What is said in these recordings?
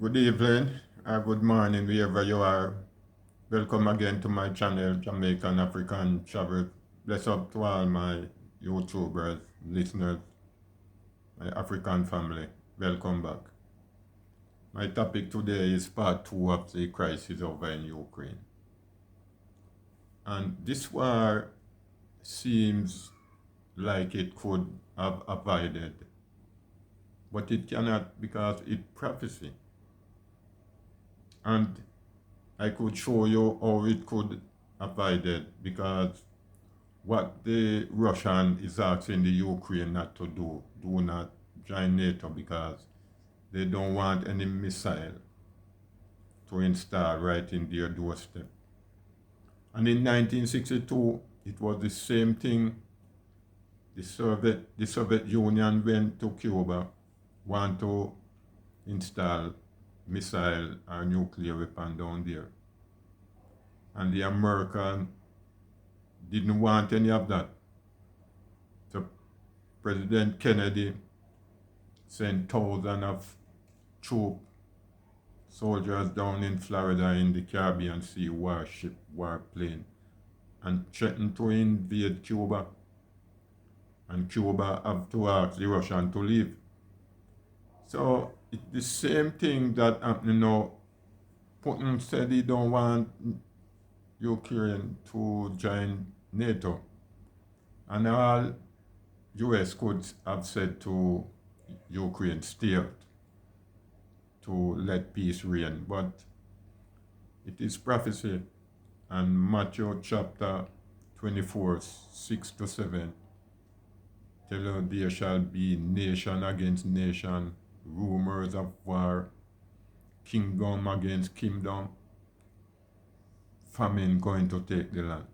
Good evening or good morning, wherever you are. Welcome again to my channel, Jamaican African Travel. Bless up to all my YouTubers, listeners, my African family. Welcome back. My topic today is part 2 of the crisis over in Ukraine. And this war seems like it could have avoided, but it cannot because it's prophecy. And I could show you how it could avoid it because what the Russian is asking the Ukraine not to do not join NATO because they don't want any missile to install right in their doorstep. And in 1962, it was the same thing. The Soviet Union went to Cuba, want to install missile or nuclear weapon down there. And the American didn't want any of that. So President Kennedy sent thousands of troop soldiers down in Florida in the Caribbean Sea, warship, warplane, and threatened to invade Cuba. And Cuba have to ask the Russian to leave. So it's the same thing that happening now. Putin said he don't want Ukraine to join NATO. And all US could have said to Ukraine, stay out, to let peace reign. But it is prophecy. And Matthew chapter 24, 6 to 7, tell you there shall be nation against nation, rumors of war, kingdom against kingdom, famine going to take the land.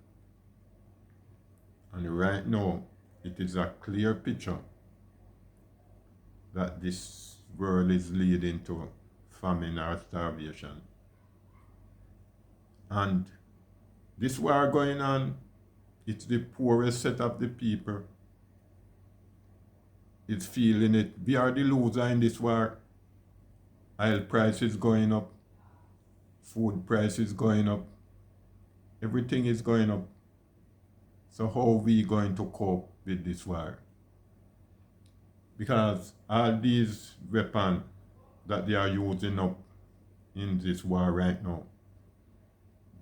And right now, it is a clear picture that this world is leading to famine or starvation. And this war going on, it's the poorest set of the people. It's feeling it. We are the loser in this war. Oil prices going up. Food prices going up. Everything is going up. So how are we going to cope with this war? Because all these weapons that they are using up in this war right now,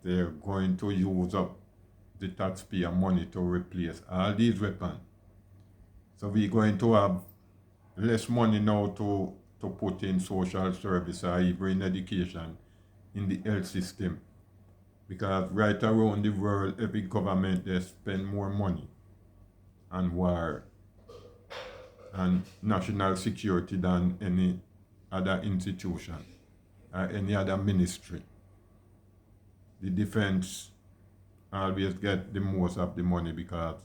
they're going to use up the taxpayer money to replace all these weapons. So we're going to have less money now to put in social service or even in education, in the health system. Because right around the world, every government, they spend more money on war and national security than any other institution or any other ministry. The defense always get the most of the money because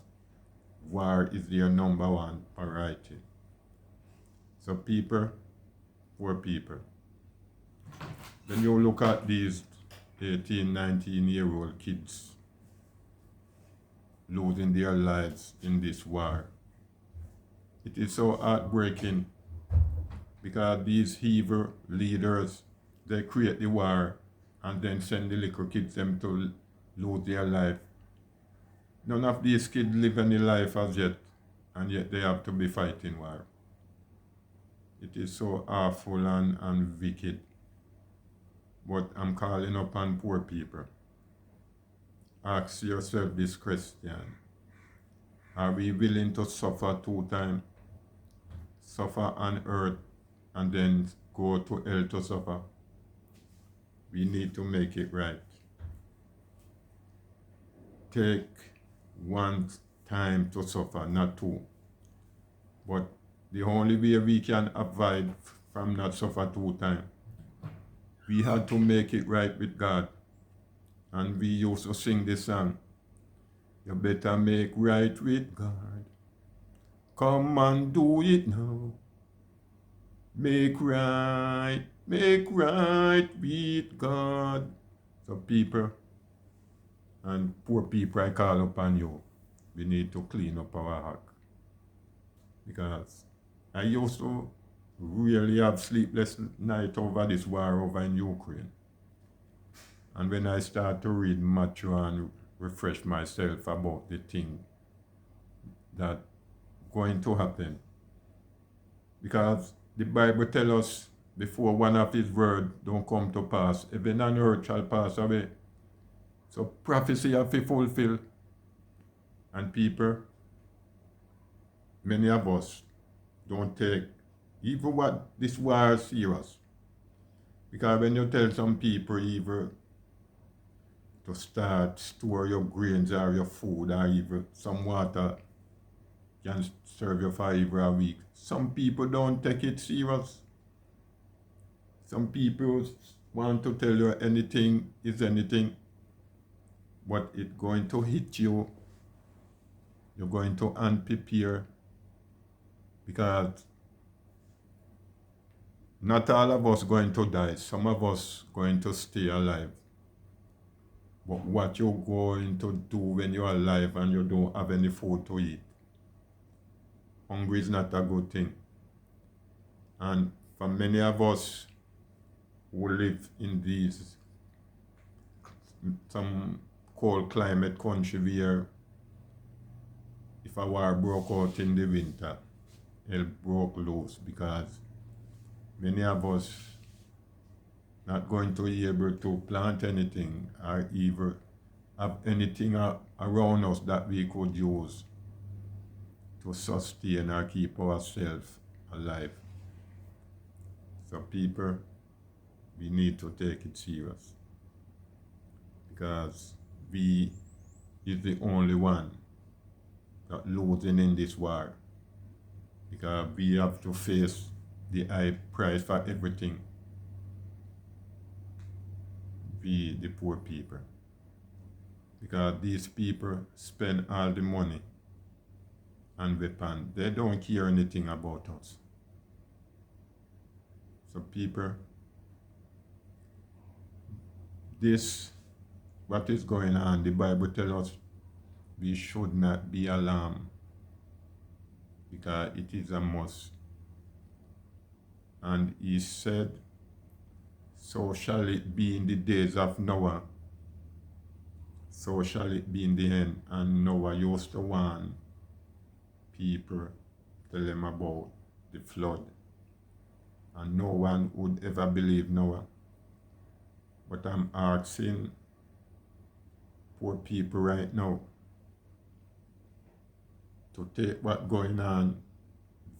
war is their number one priority. So people, poor people. When you look at these 18, 19-year-old kids losing their lives in this war, it is so heartbreaking because these evil leaders, they create the war and then send the little kids them to lose their life. None of these kids live any life as yet, and yet they have to be fighting war. It is so awful and wicked. But I'm calling upon poor people. Ask yourself this question. Are we willing to suffer 2 times? Suffer on earth and then go to hell to suffer? We need to make it right. Take 1 time to suffer, not 2. But the only way we can avoid from not suffer 2 times, we had to make it right with God. And we used to sing this song. You better make right with God. Come and do it now. Make right with God. So people and poor people, I call upon you. We need to clean up our act. Because I used to really have sleepless night over this war over in Ukraine. And when I start to read Matthew and refresh myself about the thing that going to happen, because the Bible tells us before one of his word don't come to pass, heaven and earth shall pass away. So prophecy have to fulfill. And people, many of us don't take even what this war is serious. Because when you tell some people even to start store your grains or your food or even some water can serve you for even a week, some people don't take it serious. Some people want to tell you anything is anything, but it's going to hit you. You're going to unprepare, because not all of us going to die. Some of us going to stay alive. But what you're going to do when you're alive and you don't have any food to eat? Hungry is not a good thing. And for many of us who live in these some cold climate country where if a war broke out in the winter, it broke loose, because many of us not going to be able to plant anything or even have anything around us that we could use to sustain or keep ourselves alive. So people, we need to take it serious, because we is the only one that losing in this war, because we have to face the high price for everything. We, the poor people, because these people spend all the money and weapons. They don't care anything about us. So people, this, what is going on, the Bible tells us we should not be alarmed, because it is a must. And he said, so shall it be in the days of Noah, so shall it be in the end. And Noah used to warn people, tell them about the flood. And no one would ever believe Noah. But I'm asking poor people right now to take what's going on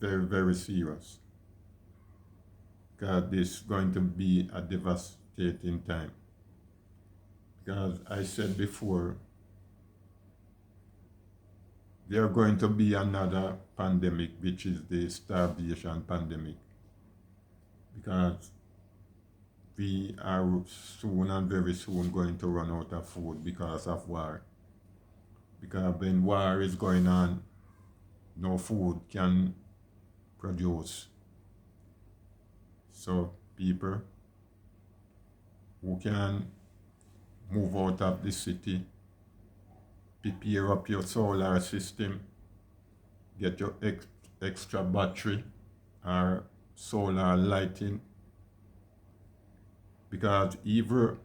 very, very serious, because this is going to be a devastating time. Because I said before, there are going to be another pandemic, which is the starvation pandemic, because we are soon and very soon going to run out of food because of war. Because when war is going on, no food can produce. So people who can move out of the city, prepare up your solar system, get your extra battery or solar lighting, because even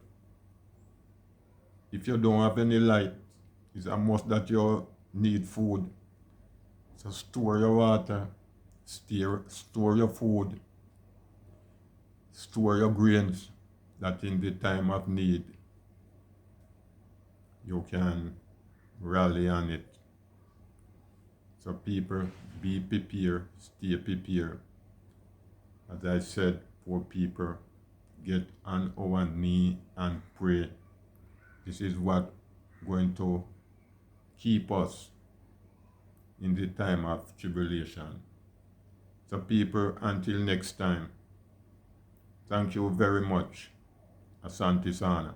if you don't have any light, it's a must that you need food. So store your water, store your food, store your grains, that in the time of need you can rally on it. So people, be prepared, stay prepared. As I said, poor people, get on our knee and pray. This is what going to keep us in the time of tribulation. So people, until next time, thank you very much. Asante Sana.